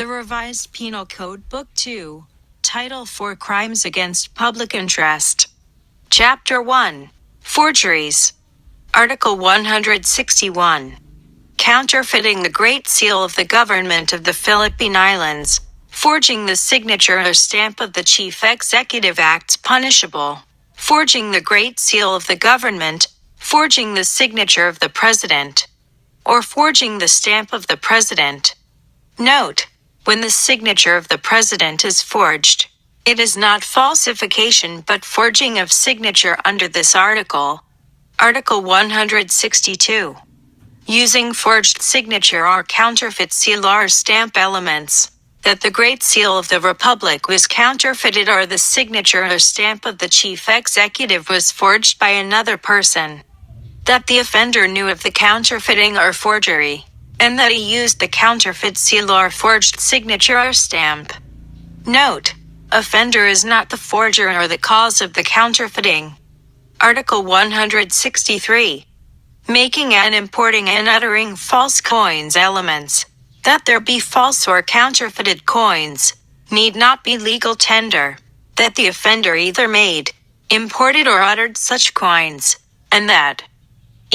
The Revised Penal Code Book 2. Title 4 Crimes Against Public Interest. Chapter 1. Forgeries. Article 161. Counterfeiting the Great Seal of the Government of the Philippine Islands. Forging the signature or stamp of the Chief Executive Acts punishable. Forging the Great Seal of the Government. Forging the signature of the President. Or forging the stamp of the President. Note: when the signature of the President is forged, it is not falsification but forging of signature under this article. Article 162. Using forged signature or counterfeit seal or stamp elements. That the Great Seal of the Republic was counterfeited or the signature or stamp of the Chief Executive was forged by another person. That the offender knew of the counterfeiting or forgery, and that he used the counterfeit seal or forged signature or stamp. Note: offender is not the forger or the cause of the counterfeiting. Article 163. Making and importing and uttering false coins elements. That there be false or counterfeited coins, need not be legal tender. That the offender either made, imported or uttered such coins, and that,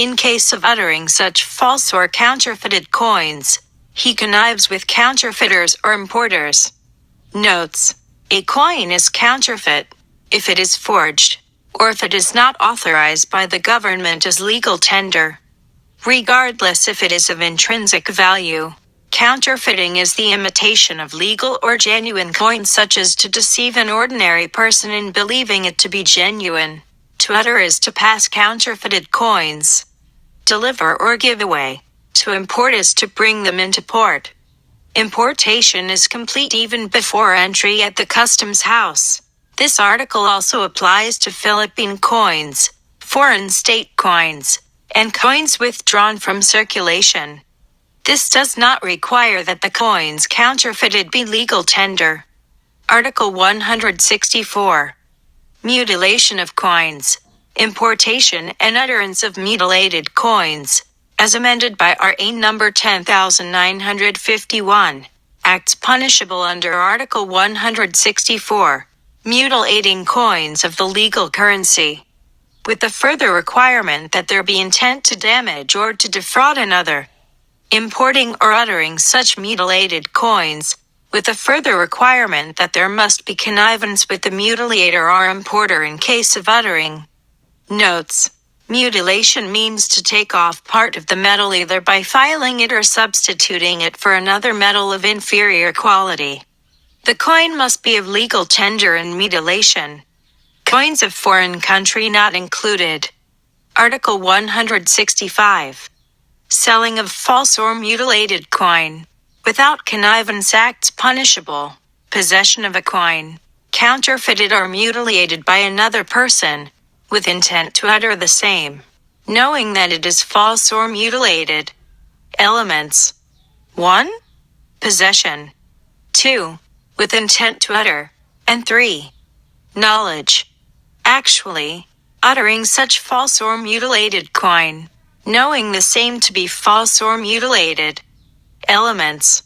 in case of uttering such false or counterfeited coins, he connives with counterfeiters or importers. Notes: a coin is counterfeit if it is forged, or if it is not authorized by the government as legal tender. Regardless if it is of intrinsic value, counterfeiting is the imitation of legal or genuine coins such as to deceive an ordinary person in believing it to be genuine. To utter is to pass counterfeited coins. Deliver or give away. To import is to bring them into port. Importation is complete even before entry at the customs house. This article also applies to Philippine coins, foreign state coins, and coins withdrawn from circulation. This does not require that the coins counterfeited be legal tender. Article 164. Mutilation of coins. Importation and utterance of mutilated coins, as amended by RA number 10951, acts punishable under Article 164, mutilating coins of the legal currency, with the further requirement that there be intent to damage or to defraud another. Importing or uttering such mutilated coins, with the further requirement that there must be connivance with the mutilator or importer in case of uttering. Notes: mutilation means to take off part of the metal either by filing it or substituting it for another metal of inferior quality. The coin must be of legal tender in mutilation. Coins of foreign country not included. Article 165. Selling of false or mutilated coin, without connivance acts punishable. Possession of a coin, counterfeited or mutilated by another person, with intent to utter the same, knowing that it is false or mutilated. Elements: 1. Possession. 2. With intent to utter. And 3. Knowledge. Actually, uttering such false or mutilated coin, knowing the same to be false or mutilated. Elements: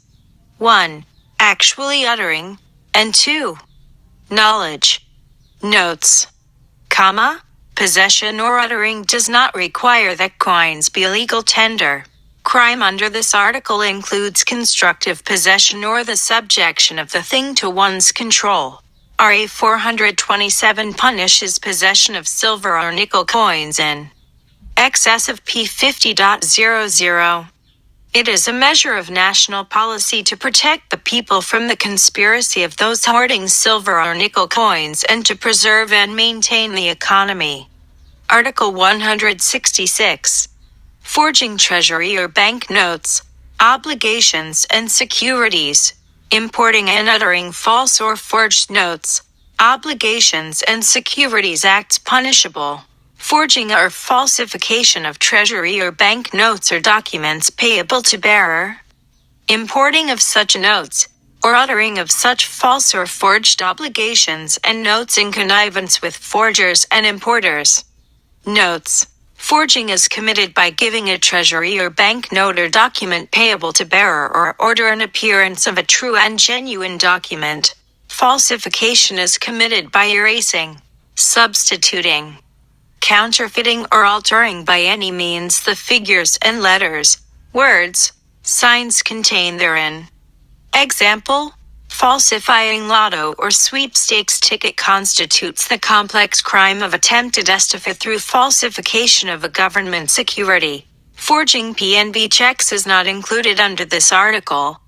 1. Actually uttering. And 2. Knowledge. Notes: possession or uttering does not require that coins be legal tender. Crime under this article includes constructive possession or the subjection of the thing to one's control. RA 427 punishes possession of silver or nickel coins in excess of P50.00. It is a measure of national policy to protect the people from the conspiracy of those hoarding silver or nickel coins and to preserve and maintain the economy. Article 166. Forging treasury or bank notes, obligations and securities. Importing and uttering false or forged notes, obligations and securities acts punishable. Forging or falsification of treasury or bank notes or documents payable to bearer. Importing of such notes, or uttering of such false or forged obligations and notes in connivance with forgers and importers. Notes: Forging is committed by giving a treasury or bank note or document payable to bearer or order an appearance of a true and genuine document. Falsification is committed by erasing, substituting, counterfeiting or altering by any means the figures and letters, words, signs contained therein. Example: falsifying lotto or sweepstakes ticket constitutes the complex crime of attempted estifa through falsification of a government security. Forging PNB checks is not included under this article.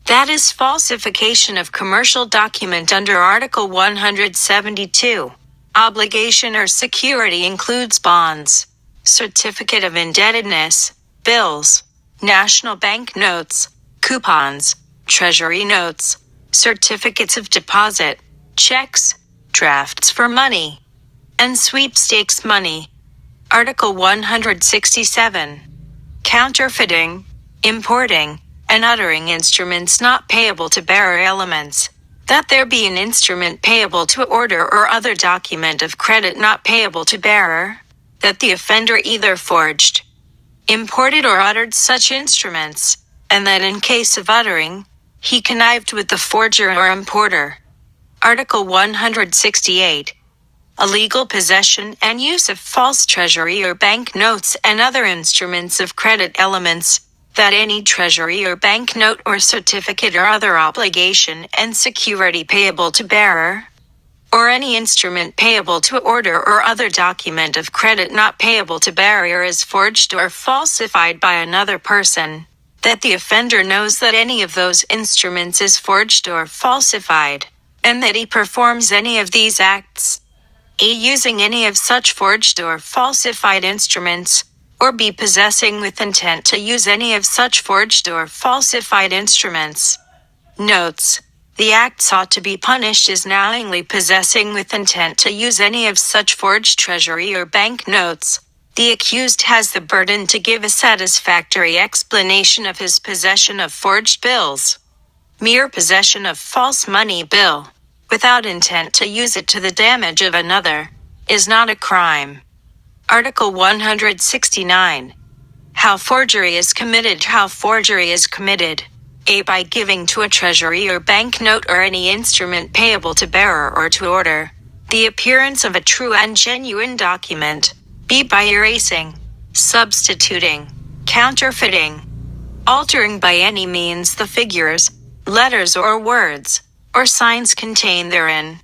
That is falsification of commercial document under Article 172. Obligation or security includes bonds, certificate of indebtedness, bills, national bank notes, coupons, treasury notes, certificates of deposit, checks, drafts for money, and sweepstakes money. Article 167. Counterfeiting, importing, and uttering instruments not payable to bearer elements. That there be an instrument payable to order or other document of credit not payable to bearer. That the offender either forged, imported or uttered such instruments, and that in case of uttering, he connived with the forger or importer. Article 168. Illegal possession and use of false treasury or bank notes and other instruments of credit elements. That any treasury or bank note or certificate or other obligation and security payable to bearer, or any instrument payable to order or other document of credit not payable to bearer is forged or falsified by another person. That the offender knows that any of those instruments is forged or falsified, and that he performs any of these acts. A. Using any of such forged or falsified instruments, or B. Possessing with intent to use any of such forged or falsified instruments. Notes: the act sought to be punished is knowingly possessing with intent to use any of such forged treasury or bank notes. The accused has the burden to give a satisfactory explanation of his possession of forged bills. Mere possession of false money bill, without intent to use it to the damage of another, is not a crime. Article 169. How forgery is committed. How forgery is committed. A. By giving to a treasury or bank note or any instrument payable to bearer or to order the appearance of a true and genuine document. B. By erasing, substituting, counterfeiting, altering by any means the figures, letters or words, or signs contained therein.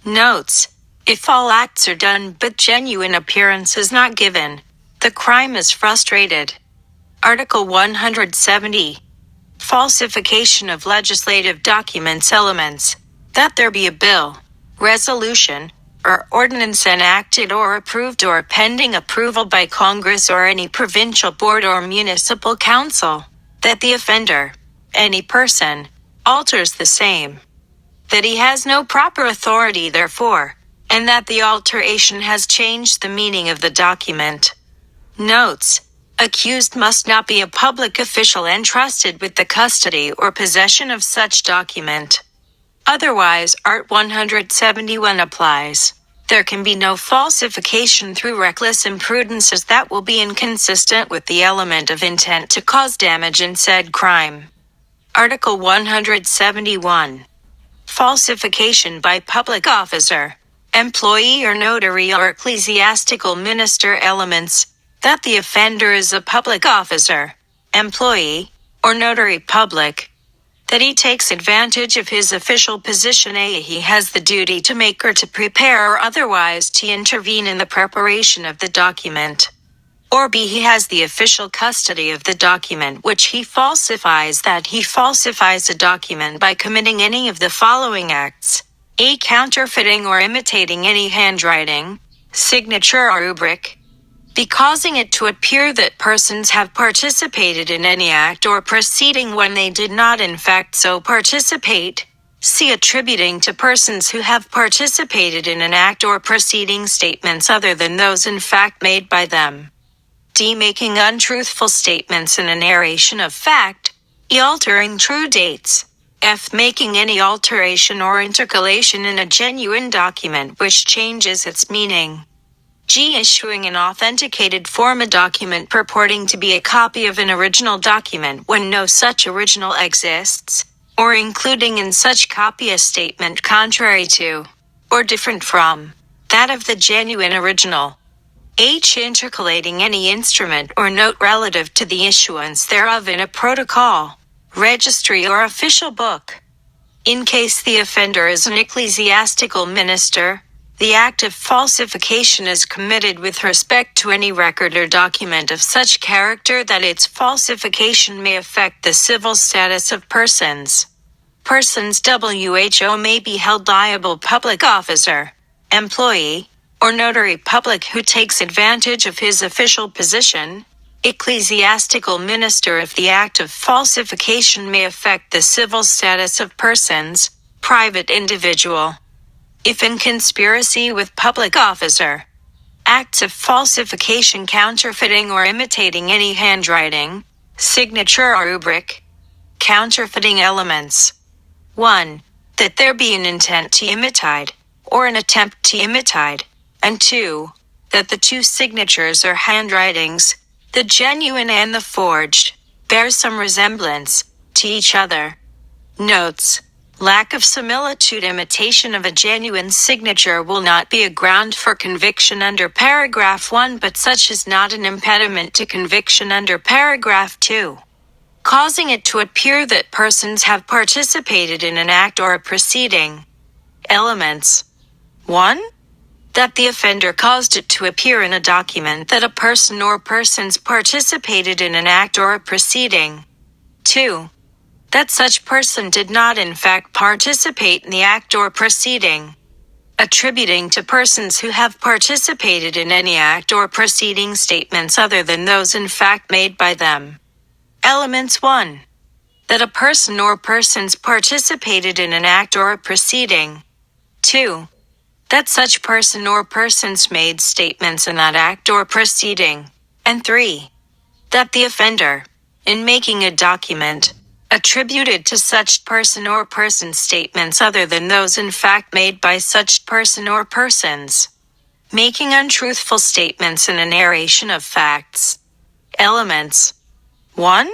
Notes: if all acts are done but genuine appearance is not given, the crime is frustrated. Article 170. Falsification of legislative documents elements. That there be a bill, resolution, or ordinance enacted or approved or pending approval by Congress or any provincial board or municipal council. That the offender, any person, alters the same. That he has no proper authority therefore, and that the alteration has changed the meaning of the document. Notes: accused must not be a public official entrusted with the custody or possession of such document. Otherwise, Art 171 applies. There can be no falsification through reckless imprudence as that will be inconsistent with the element of intent to cause damage in said crime. Article 171. Falsification by public officer, employee or notary or ecclesiastical minister elements. That the offender is a public officer, employee, or notary public. That he takes advantage of his official position. A. He has the duty to make or to prepare or otherwise to intervene in the preparation of the document. Or B. He has the official custody of the document which he falsifies. That he falsifies a document by committing any of the following acts. A. Counterfeiting or imitating any handwriting, signature or rubric. B. Causing it to appear that persons have participated in any act or proceeding when they did not in fact so participate. C. Attributing to persons who have participated in an act or proceeding statements other than those in fact made by them. D. Making untruthful statements in a narration of fact. E. Altering true dates. F. Making any alteration or intercalation in a genuine document which changes its meaning. G. Issuing an authenticated form a document purporting to be a copy of an original document when no such original exists, or including in such copy a statement contrary to, or different from, that of the genuine original. H. Intercalating any instrument or note relative to the issuance thereof in a protocol, registry or official book. In case the offender is an ecclesiastical minister, the act of falsification is committed with respect to any record or document of such character that its falsification may affect the civil status of persons. Persons who may be held liable public officer, employee, or notary public who takes advantage of his official position, ecclesiastical minister if the act of falsification may affect the civil status of persons, private individual. If in conspiracy with public officer, acts of falsification counterfeiting or imitating any handwriting, signature or rubric, counterfeiting elements. 1. That there be an intent to imitate, or an attempt to imitate, and 2. That the two signatures or handwritings, the genuine and the forged, bear some resemblance to each other. Notes. Lack of similitude. Imitation of a genuine signature will not be a ground for conviction under paragraph 1, but such is not an impediment to conviction under paragraph 2. Causing it to appear that persons have participated in an act or a proceeding. Elements. 1. That the offender caused it to appear in a document that a person or persons participated in an act or a proceeding. 2. That such person did not in fact participate in the act or proceeding. Attributing to persons who have participated in any act or proceeding statements other than those in fact made by them. Elements 1. That a person or persons participated in an act or a proceeding. 2. That such person or persons made statements in that act or proceeding. And 3. That the offender, in making a document, attributed to such person or persons statements other than those in fact made by such person or persons. Making untruthful statements in a narration of facts. Elements. 1.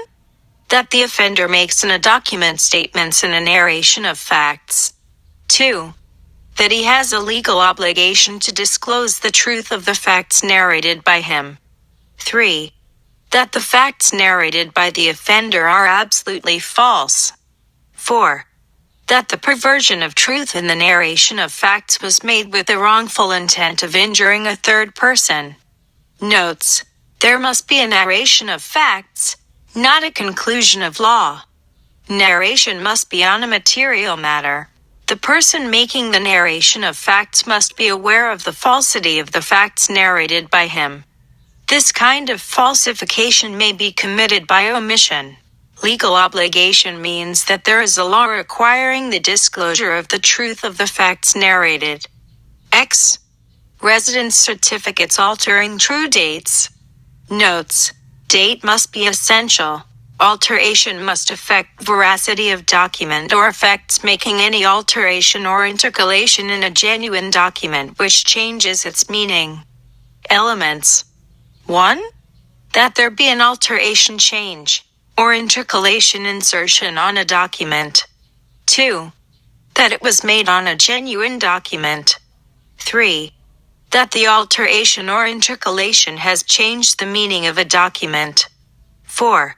That the offender makes in a document statements in a narration of facts. 2. That he has a legal obligation to disclose the truth of the facts narrated by him. 3. That the facts narrated by the offender are absolutely false. 4. That the perversion of truth in the narration of facts was made with the wrongful intent of injuring a third person. Notes. There must be a narration of facts, not a conclusion of law. Narration must be on a material matter. The person making the narration of facts must be aware of the falsity of the facts narrated by him. This kind of falsification may be committed by omission. Legal obligation means that there is a law requiring the disclosure of the truth of the facts narrated. X. Residence certificates altering true dates. Notes. Date must be essential. Alteration must affect veracity of document or affects making any alteration or intercalation in a genuine document which changes its meaning. Elements. 1. That there be an alteration change, or intercalation insertion on a document. 2. That it was made on a genuine document. 3. That the alteration or intercalation has changed the meaning of a document. 4.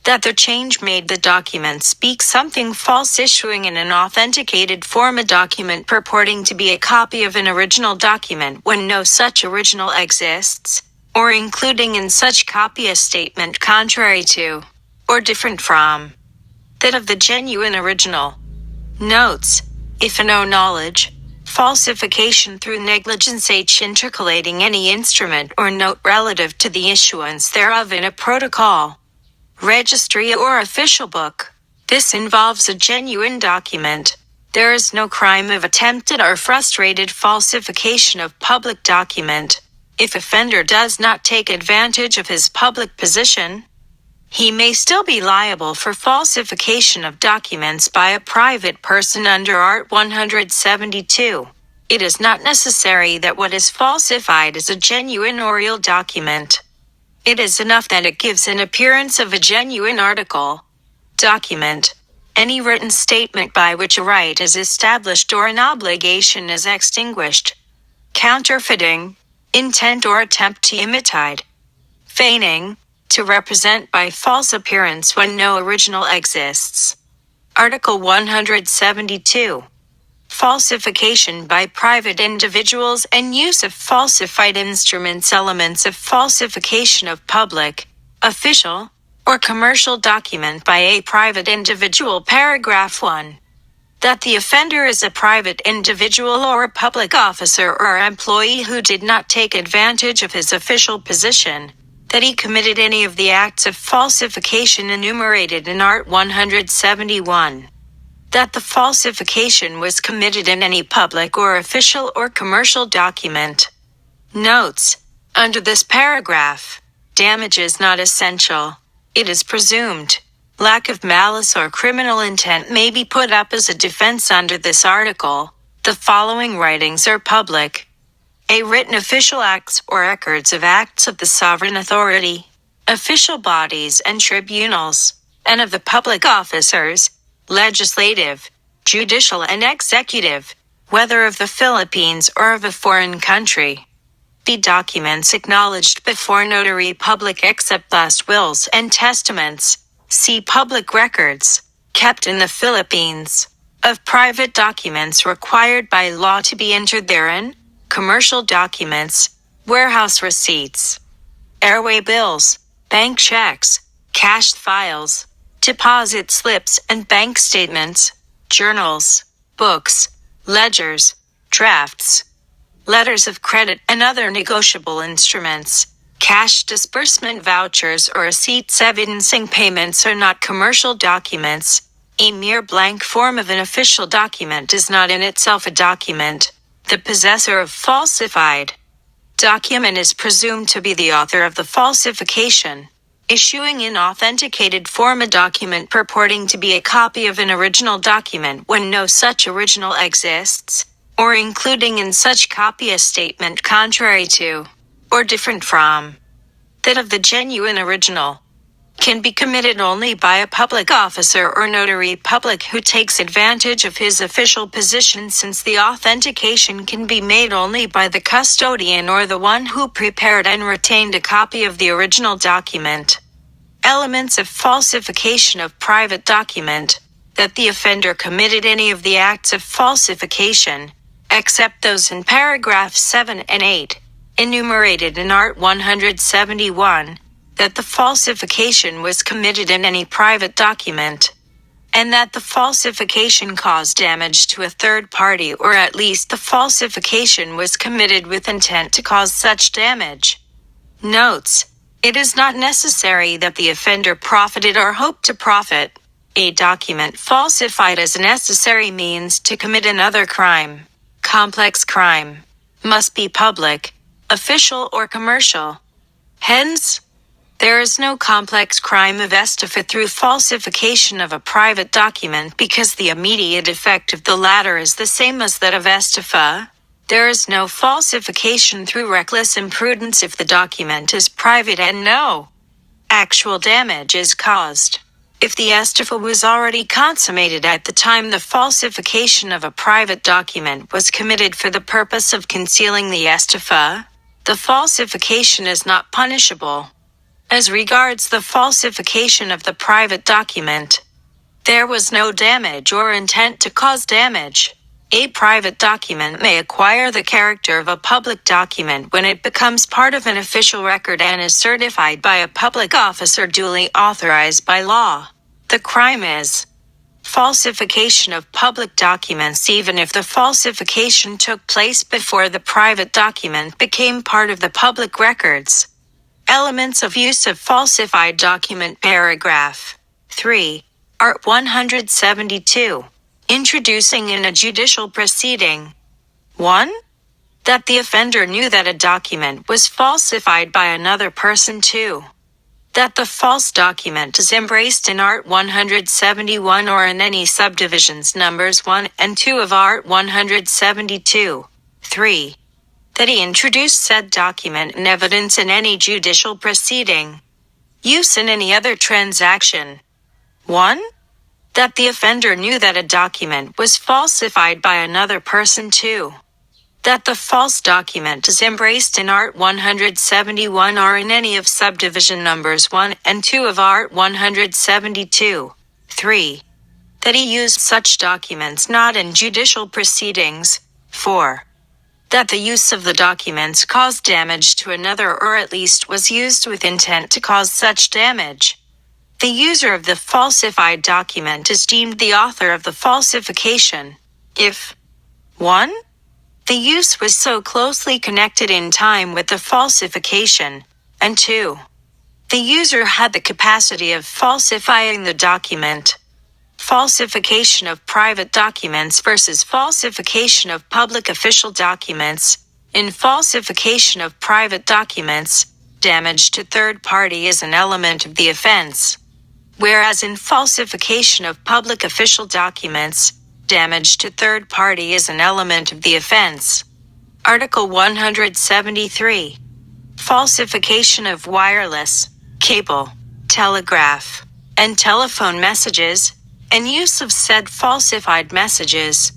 That the change made the document speak something false, issuing in an authenticated form a document purporting to be a copy of an original document when no such original exists, or including in such copy a statement contrary to, or different from, that of the genuine original. Notes. If a no knowledge, falsification through negligence. H. Intercalating any instrument or note relative to the issuance thereof in a protocol, registry or official book. This involves a genuine document. There is no crime of attempted or frustrated falsification of public document. If offender does not take advantage of his public position, he may still be liable for falsification of documents by a private person under Art. 172. It is not necessary that what is falsified is a genuine or real document. It is enough that it gives an appearance of a genuine article. Document. Any written statement by which a right is established or an obligation is extinguished. Counterfeiting. Intent or attempt to imitate. Feigning. To represent by false appearance when no original exists. Article 172. Falsification by private individuals and use of falsified instruments. Elements of falsification of public, official, or commercial document by a private individual. Paragraph 1. That the offender is a private individual or a public officer or employee who did not take advantage of his official position, that he committed any of the acts of falsification enumerated in Art. 171. That the falsification was committed in any public or official or commercial document. Notes. Under this paragraph, damage is not essential. It is presumed. Lack of malice or criminal intent may be put up as a defense under this article. The following writings are public. A written official acts or records of acts of the sovereign authority, official bodies and tribunals, and of the public officers, legislative, judicial and executive, whether of the Philippines or of a foreign country. B. Documents acknowledged before notary public except last wills and testaments. C. Public records, kept in the Philippines, of private documents required by law to be entered therein, commercial documents, warehouse receipts, airway bills, bank checks, cash files, deposit slips and bank statements, journals, books, ledgers, drafts, letters of credit and other negotiable instruments. Cash disbursement vouchers or receipts evidencing payments are not commercial documents. A mere blank form of an official document is not in itself a document. The possessor of falsified document is presumed to be the author of the falsification, issuing in authenticated form a document purporting to be a copy of an original document when no such original exists, or including in such copy a statement contrary to, or different from, that of the genuine original, can be committed only by a public officer or notary public who takes advantage of his official position, since the authentication can be made only by the custodian or the one who prepared and retained a copy of the original document. Elements of falsification of private document. That the offender committed any of the acts of falsification, except those in paragraphs 7 and 8, enumerated in Art. 171, that the falsification was committed in any private document, and that the falsification caused damage to a third party, or at least the falsification was committed with intent to cause such damage. Notes. It is not necessary that the offender profited or hoped to profit. A document falsified as a necessary means to commit another crime, complex crime, must be public, official or commercial. Hence, there is no complex crime of estifa through falsification of a private document because the immediate effect of the latter is the same as that of estifa. There is no falsification through reckless imprudence if the document is private and no actual damage is caused. If the estifa was already consummated at the time the falsification of a private document was committed for the purpose of concealing the estifa, the falsification is not punishable. As regards the falsification of the private document, there was no damage or intent to cause damage. A private document may acquire the character of a public document when it becomes part of an official record and is certified by a public officer duly authorized by law. The crime is falsification of public documents even if the falsification took place before the private document became part of the public records. Elements of use of falsified document. Paragraph 3. Art. 172. Introducing in a judicial proceeding. 1. That the offender knew that a document was falsified by another person. 2. That the false document is embraced in Art. 171 or in any subdivisions numbers 1 and 2 of Art. 172. 3. That he introduced said document and evidence in any judicial proceeding, use in any other transaction. 1. That the offender knew that a document was falsified by another person. 2. That the false document is embraced in Art 171 or in any of subdivision numbers 1 and 2 of Art 172. 3. That he used such documents not in judicial proceedings. 4. That the use of the documents caused damage to another or at least was used with intent to cause such damage. The user of the falsified document is deemed the author of the falsification if 1. The use was so closely connected in time with the falsification, and 2. The user had the capacity of falsifying the document. Falsification of private documents versus falsification of public official documents. In falsification of private documents, damage to third party is an element of the offense, whereas in falsification of public official documents, damage to third party is an element of the offense. Article 173. Falsification of wireless, cable, telegraph, and telephone messages, and use of said falsified messages.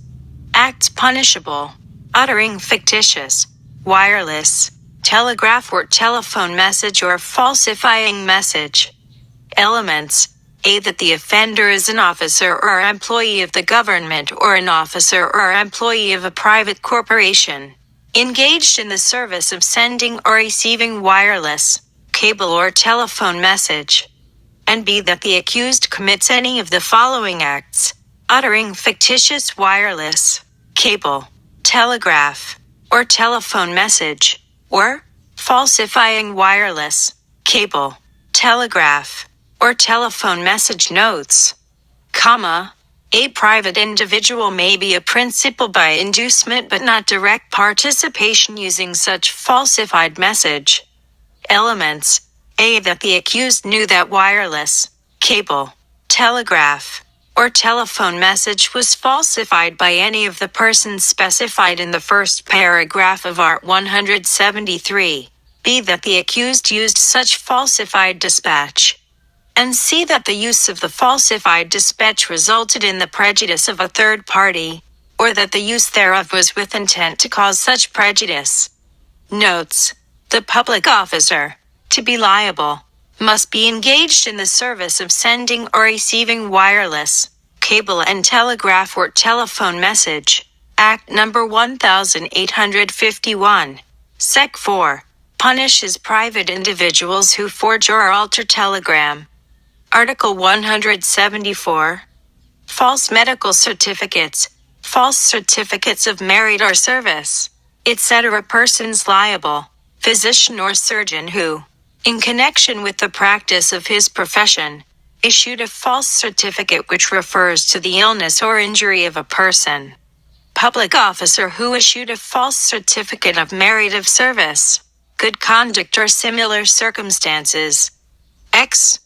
Acts punishable: uttering fictitious, wireless, telegraph or telephone message or falsifying message. Elements: A. That the offender is an officer or employee of the government or an officer or employee of a private corporation, engaged in the service of sending or receiving wireless, cable or telephone message. And B. That the accused commits any of the following acts: uttering fictitious wireless, cable, telegraph, or telephone message, or falsifying wireless, cable, telegraph, or telephone message notes. A private individual may be a principal by inducement but not direct participation using such falsified message. Elements: A. That the accused knew that wireless, cable, telegraph, or telephone message was falsified by any of the persons specified in the first paragraph of Art 173. B. That the accused used such falsified dispatch. And C. That the use of the falsified dispatch resulted in the prejudice of a third party, or that the use thereof was with intent to cause such prejudice. Notes: the public officer, to be liable, must be engaged in the service of sending or receiving wireless, cable and telegraph or telephone message. Act No. 1851. Sec. 4. Punishes private individuals who forge or alter telegram. Article 174. False medical certificates, false certificates of merit or service, etc. Persons liable, physician or surgeon who, in connection with the practice of his profession, issued a false certificate which refers to the illness or injury of a person. Public officer who issued a false certificate of merit of service, good conduct or similar circumstances. X.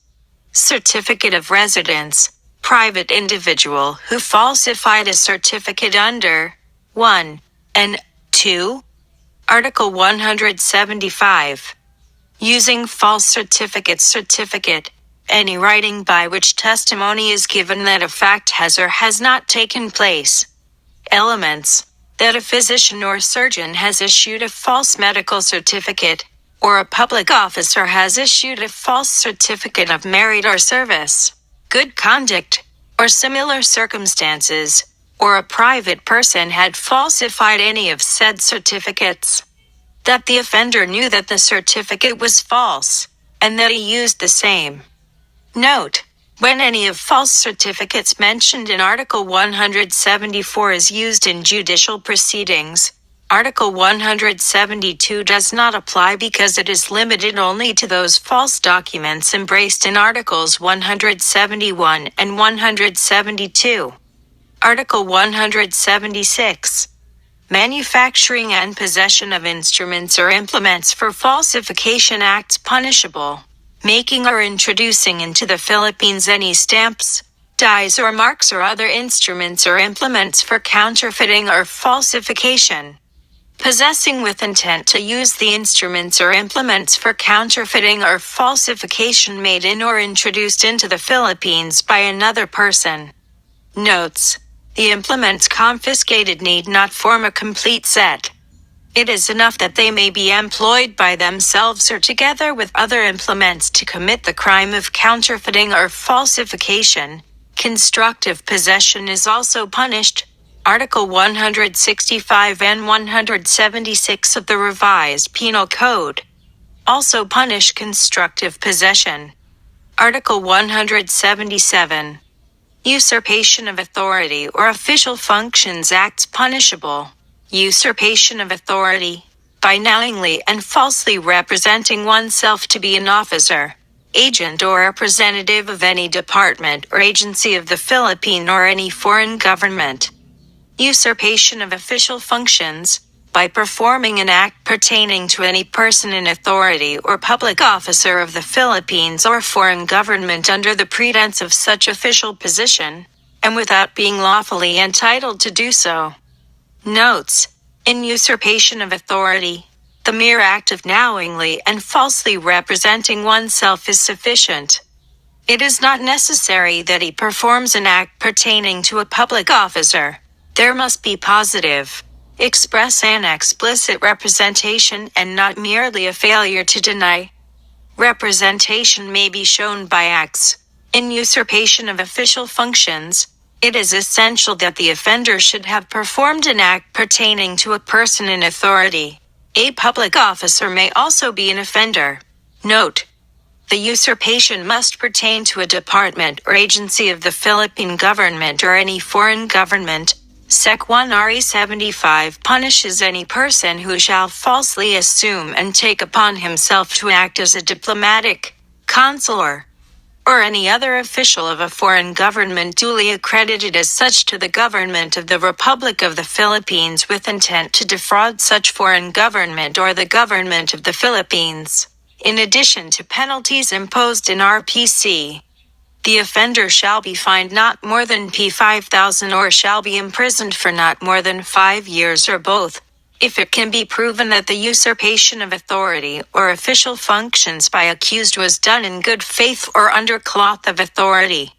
Certificate of residence, private individual who falsified a certificate under 1 and 2. Article 175. Using false certificate, any writing by which testimony is given that a fact has or has not taken place. Elements: that a physician or surgeon has issued a false medical certificate, or a public officer has issued a false certificate of merit or service, good conduct, or similar circumstances, or a private person had falsified any of said certificates. That the offender knew that the certificate was false, and that he used the same. Note: when any of false certificates mentioned in Article 174 is used in judicial proceedings, Article 172 does not apply because it is limited only to those false documents embraced in Articles 171 and 172. Article 176. Manufacturing and possession of instruments or implements for falsification acts punishable: making or introducing into the Philippines any stamps, dies or marks or other instruments or implements for counterfeiting or falsification. possessing with intent to use the instruments or implements for counterfeiting or falsification made in or introduced into the Philippines by another person. Notes: the implements confiscated need not form a complete set. It is enough that they may be employed by themselves or together with other implements to commit the crime of counterfeiting or falsification. Constructive possession is also punished. Article 165 and 176 of the Revised Penal Code also punish constructive possession. Article 177. Usurpation of authority or official functions acts punishable. Usurpation of authority, by knowingly and falsely representing oneself to be an officer, agent or representative of any department or agency of the Philippine or any foreign government. Usurpation of official functions, by performing an act pertaining to any person in authority or public officer of the Philippines or foreign government under the pretense of such official position, and without being lawfully entitled to do so. Notes: in usurpation of authority, the mere act of knowingly and falsely representing oneself is sufficient. It is not necessary that he performs an act pertaining to a public officer. There must be positive, express and explicit representation and not merely a failure to deny. Representation may be shown by acts. In usurpation of official functions, it is essential that the offender should have performed an act pertaining to a person in authority. A public officer may also be an offender. Note: the usurpation must pertain to a department or agency of the Philippine government or any foreign government. Sec. 1 RE 75 punishes any person who shall falsely assume and take upon himself to act as a diplomatic, consular, or any other official of a foreign government duly accredited as such to the government of the Republic of the Philippines with intent to defraud such foreign government or the government of the Philippines, in addition to penalties imposed in RPC. The offender shall be fined not more than P5,000 or shall be imprisoned for not more than 5 years or both, if it can be proven that the usurpation of authority or official functions by accused was done in good faith or under cloth of authority.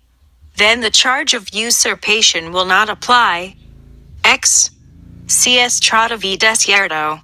Then the charge of usurpation will not apply. X. CS Trata v Desierto.